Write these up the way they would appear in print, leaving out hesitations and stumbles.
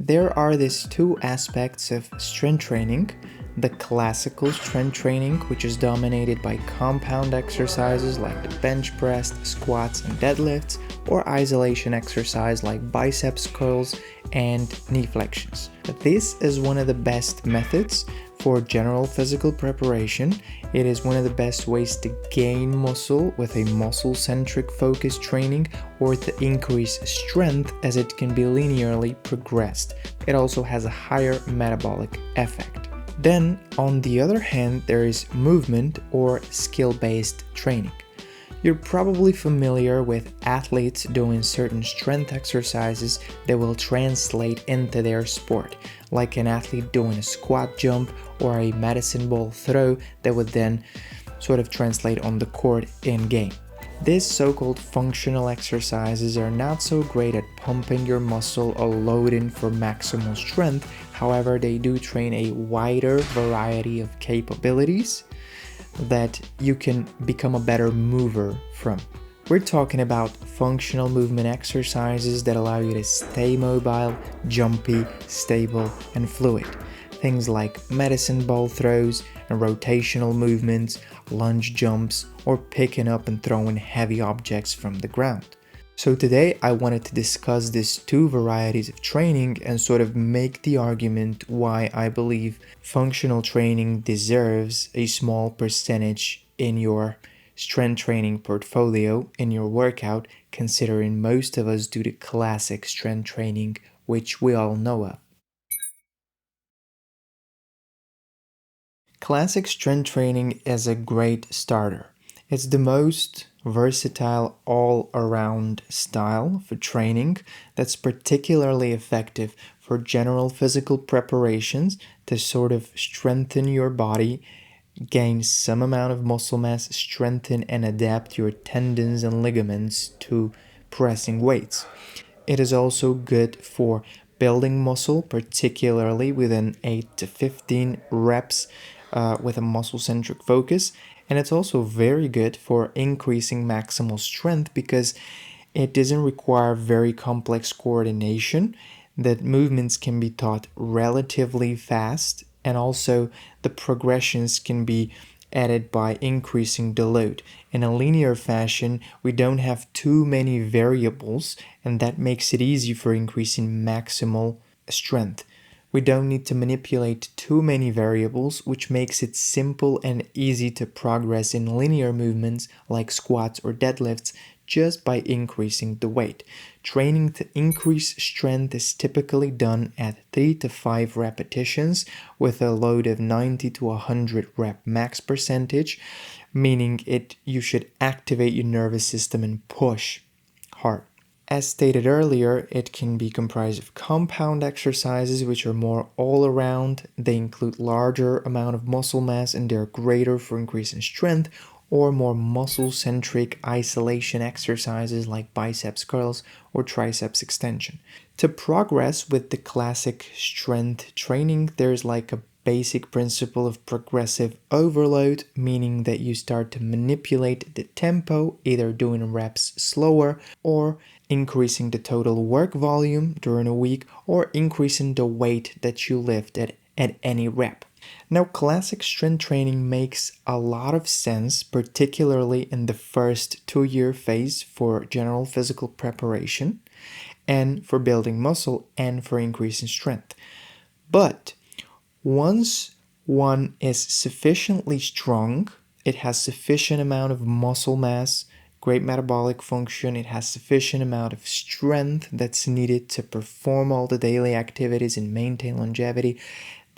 there are these two aspects of strength training: the classical strength training, which is dominated by compound exercises like the bench press, squats, and deadlifts, or isolation exercise like biceps curls and knee flexions. This is one of the best methods for general physical preparation. It is one of the best ways to gain muscle with a muscle-centric focus training, or to increase strength as it can be linearly progressed. It also has a higher metabolic effect. Then, on the other hand, there is movement or skill-based training. You're probably familiar with athletes doing certain strength exercises that will translate into their sport, like an athlete doing a squat jump or a medicine ball throw that would then sort of translate on the court in game. These so-called functional exercises are not so great at pumping your muscle or loading for maximal strength. However, they do train a wider variety of capabilities that you can become a better mover from. We're talking about functional movement exercises that allow you to stay mobile, jumpy, stable, and fluid. Things like medicine ball throws and rotational movements, lunge jumps, or picking up and throwing heavy objects from the ground. So today I wanted to discuss these two varieties of training and sort of make the argument why I believe functional training deserves a small percentage in your strength training portfolio, in your workout, considering most of us do the classic strength training, which we all know of. Classic strength training is a great starter. It's the most versatile all-around style for training that's particularly effective for general physical preparations to sort of strengthen your body, gain some amount of muscle mass, strengthen and adapt your tendons and ligaments to pressing weights. It is also good for building muscle, particularly within 8 to 15 reps with a muscle-centric focus. And it's also very good for increasing maximal strength because it doesn't require very complex coordination, that movements can be taught relatively fast, and also the progressions can be added by increasing the load. In a linear fashion, we don't have too many variables, and that makes it easy for increasing maximal strength. We don't need to manipulate too many variables, which makes it simple and easy to progress in linear movements like squats or deadlifts just by increasing the weight. Training to increase strength is typically done at 3 to 5 repetitions with a load of 90 to 100 rep max percentage, meaning you should activate your nervous system and push hard. As stated earlier, it can be comprised of compound exercises, which are more all-around. They include larger amount of muscle mass and they're greater for increasing strength, or more muscle-centric isolation exercises like biceps curls or triceps extension. To progress with the classic strength training, there's like a basic principle of progressive overload, meaning that you start to manipulate the tempo, either doing reps slower or increasing the total work volume during a week, or increasing the weight that you lift at any rep. Now, classic strength training makes a lot of sense, particularly in the first 2-year phase for general physical preparation and for building muscle and for increasing strength. But once one is sufficiently strong, it has sufficient amount of muscle mass, great metabolic function, it has sufficient amount of strength that's needed to perform all the daily activities and maintain longevity,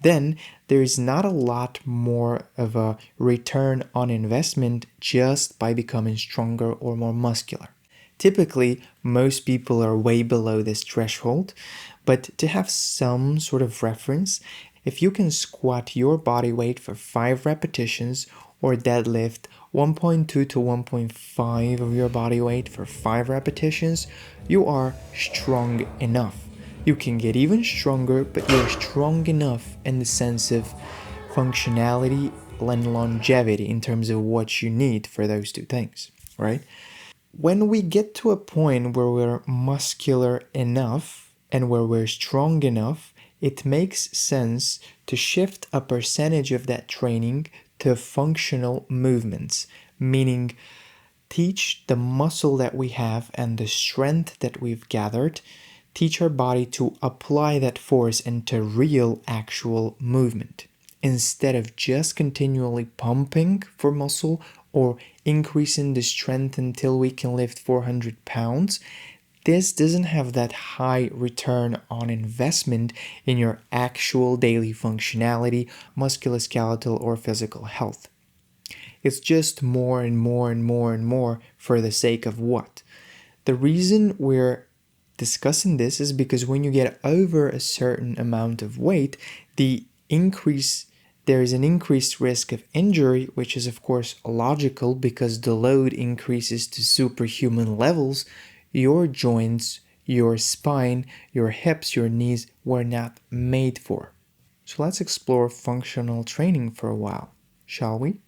then there is not a lot more of a return on investment just by becoming stronger or more muscular. Typically, most people are way below this threshold, but to have some sort of reference, if you can squat your body weight for 5 repetitions or deadlift 1.2 to 1.5 of your body weight for 5 repetitions, you are strong enough. You can get even stronger, but you're strong enough in the sense of functionality and longevity in terms of what you need for those two things, right? When we get to a point where we're muscular enough, and where we're strong enough, it makes sense to shift a percentage of that training to functional movements, meaning teach the muscle that we have and the strength that we've gathered, teach our body to apply that force into real, actual movement instead of just continually pumping for muscle or increasing the strength until we can lift 400 pounds. This doesn't have that high return on investment in your actual daily functionality, musculoskeletal, or physical health. It's just more and more and more and more for the sake of what? The reason we're discussing this is because when you get over a certain amount of weight, there is an increased risk of injury, which is of course logical because the load increases to superhuman levels. Your joints, your spine, your hips, your knees were not made for. So let's explore functional training for a while, shall we?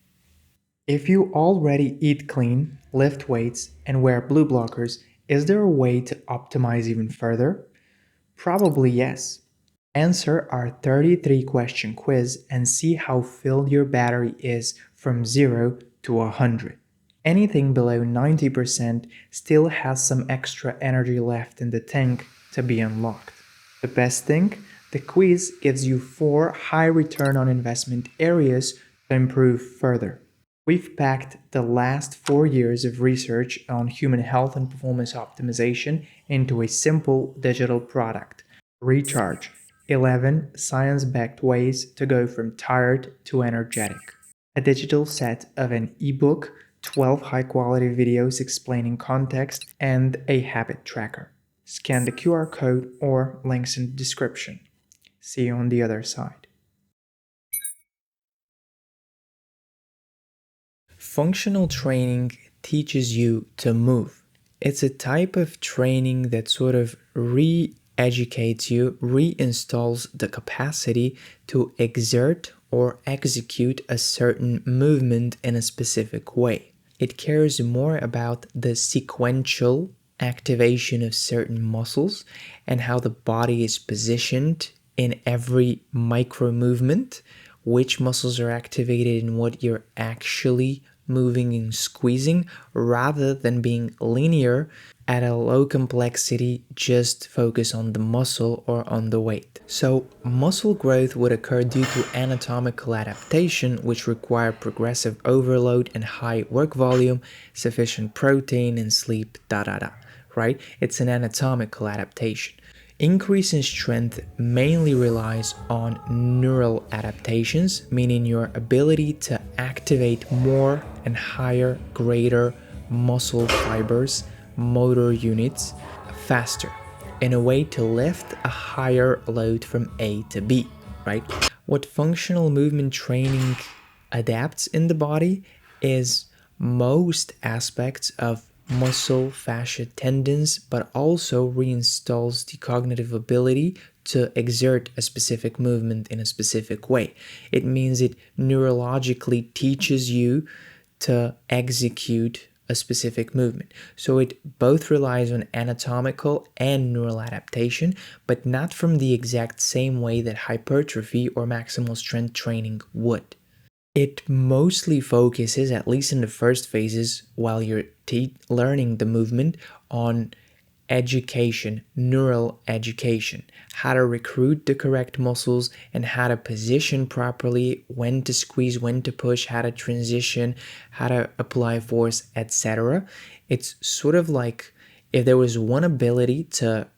If you already eat clean, lift weights, and wear blue blockers, is there a way to optimize even further? Probably yes. Answer our 33 question quiz and see how filled your battery is from 0 to 100. Anything below 90% still has some extra energy left in the tank to be unlocked. The best thing? The quiz gives you 4 high return on investment areas to improve further. We've packed the last 4 years of research on human health and performance optimization into a simple digital product. Recharge. 11 science-backed ways to go from tired to energetic. A digital set of an ebook, 12 high-quality videos explaining context, and a habit tracker. Scan the QR code or links in the description. See you on the other side. Functional training teaches you to move. It's a type of training that sort of re-educates you, reinstalls the capacity to exert or execute a certain movement in a specific way. It cares more about the sequential activation of certain muscles and how the body is positioned in every micro movement, which muscles are activated and what you're actually moving and squeezing, rather than being linear at a low complexity, just focus on the muscle or on the weight. So muscle growth would occur due to anatomical adaptation, which require progressive overload and high work volume, sufficient protein and sleep, right? It's an anatomical adaptation. Increase in strength mainly relies on neural adaptations, meaning your ability to activate more and higher, greater muscle fibers, motor units faster in a way to lift a higher load from A to B, right? What functional movement training adapts in the body is most aspects of muscle, fascia, tendons, but also reinstalls the cognitive ability to exert a specific movement in a specific way. It means it neurologically teaches you to execute a specific movement. So it both relies on anatomical and neural adaptation, but not from the exact same way that hypertrophy or maximal strength training would. It mostly focuses, at least in the first phases, while you're learning the movement, on education, neural education, how to recruit the correct muscles and how to position properly, when to squeeze, when to push, how to transition, how to apply force, etc. It's sort of like if there was one ability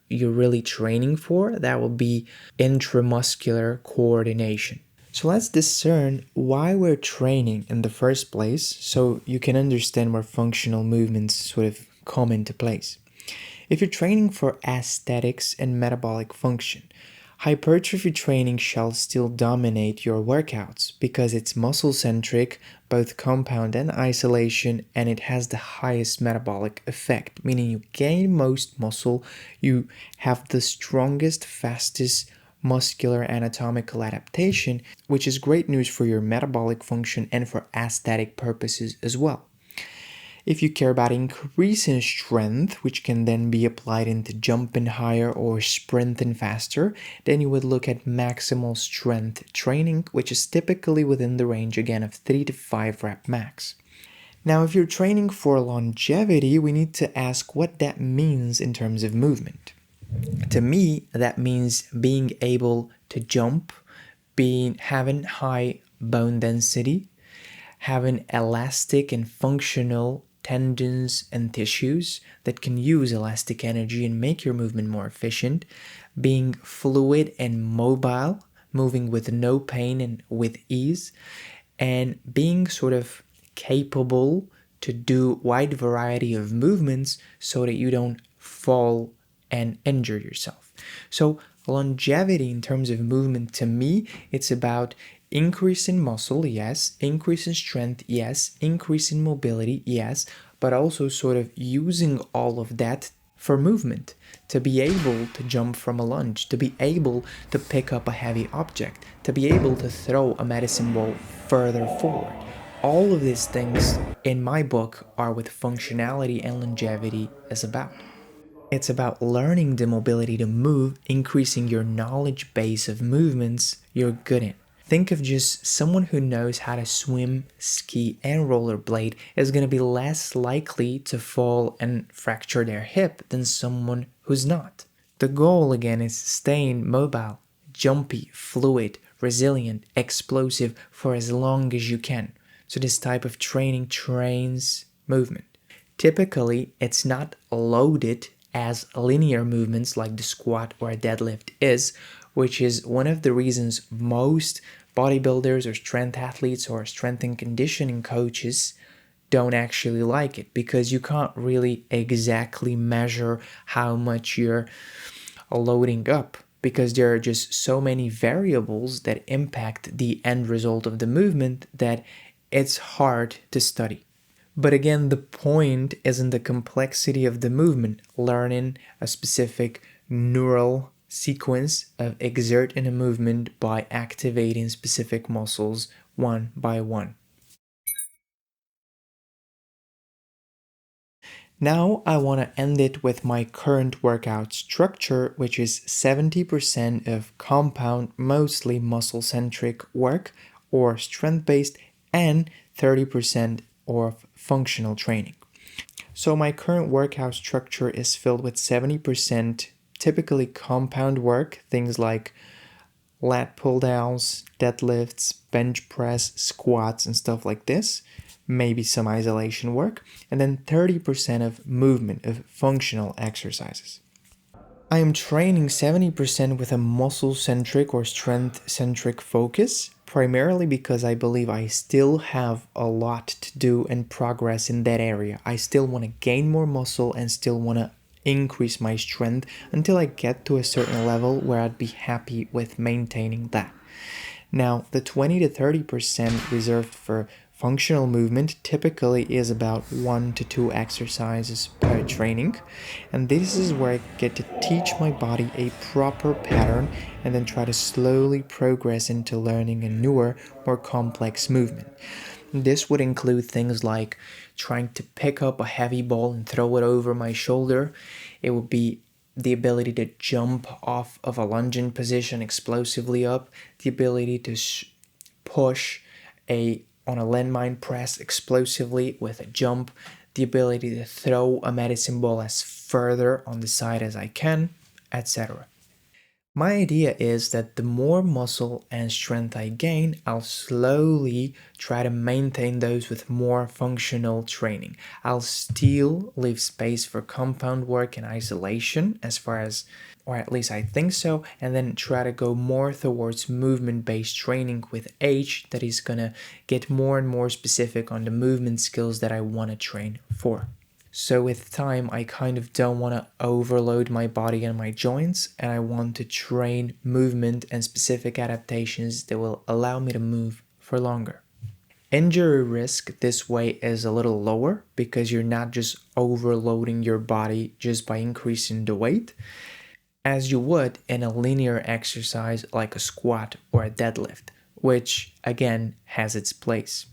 you're really training for, that would be intramuscular coordination. So let's discern why we're training in the first place so you can understand where functional movements sort of come into place. If you're training for aesthetics and metabolic function, hypertrophy training shall still dominate your workouts because it's muscle-centric, both compound and isolation, and it has the highest metabolic effect, meaning you gain most muscle, you have the strongest, fastest muscular anatomical adaptation, which is great news for your metabolic function and for aesthetic purposes as well. If you care about increasing strength, which can then be applied into jumping higher or sprinting faster, then you would look at maximal strength training, which is typically within the range again of 3 to 5 rep max. Now, if you're training for longevity, we need to ask what that means in terms of movement. To me, that means being able to jump, having high bone density, having elastic and functional tendons and tissues that can use elastic energy and make your movement more efficient, being fluid and mobile, moving with no pain and with ease, and being sort of capable to do wide variety of movements so that you don't fall and injure yourself. So longevity in terms of movement, to me, it's about increase in muscle, yes, increase in strength, yes, increase in mobility, yes, but also sort of using all of that for movement, to be able to jump from a lunge, to be able to pick up a heavy object, to be able to throw a medicine ball further forward. All of these things in my book are what functionality and longevity is about. It's about learning the mobility to move, increasing your knowledge base of movements you're good in. Think of just someone who knows how to swim, ski, and rollerblade is going to be less likely to fall and fracture their hip than someone who's not. The goal again is staying mobile, jumpy, fluid, resilient, explosive for as long as you can. So this type of training trains movement. Typically, it's not loaded as linear movements like the squat or a deadlift is, which is one of the reasons most bodybuilders or strength athletes or strength and conditioning coaches don't actually like it, because you can't really exactly measure how much you're loading up, because there are just so many variables that impact the end result of the movement that it's hard to study. But again, the point isn't the complexity of the movement, learning a specific neural sequence of exerting a movement by activating specific muscles one by one. Now I want to end it with my current workout structure, which is 70% of compound, mostly muscle-centric work or strength-based, and 30% of functional training. So my current workout structure is filled with 70% typically compound work, things like lat pull downs, deadlifts, bench press, squats, and stuff like this. Maybe some isolation work, and then 30% of movement, of functional exercises. I am training 70% with a muscle-centric or strength-centric focus, primarily because I believe I still have a lot to do and progress in that area. I still want to gain more muscle and still want to increase my strength until I get to a certain level where I'd be happy with maintaining that. Now, the 20 to 30% reserved for functional movement typically is about 1 to 2 exercises per training, and this is where I get to teach my body a proper pattern and then try to slowly progress into learning a newer, more complex movement. This would include things like trying to pick up a heavy ball and throw it over my shoulder. It would be the ability to jump off of a lunging position explosively up, the ability to push on a landmine press explosively with a jump, the ability to throw a medicine ball as further on the side as I can, etc. My idea is that the more muscle and strength I gain, I'll slowly try to maintain those with more functional training. I'll still leave space for compound work and isolation as far as, or at least I think so, and then try to go more towards movement-based training with age that is gonna get more and more specific on the movement skills that I want to train for. So with time, I kind of don't want to overload my body and my joints, and I want to train movement and specific adaptations that will allow me to move for longer. Injury risk this way is a little lower because you're not just overloading your body just by increasing the weight, as you would in a linear exercise like a squat or a deadlift, which again has its place.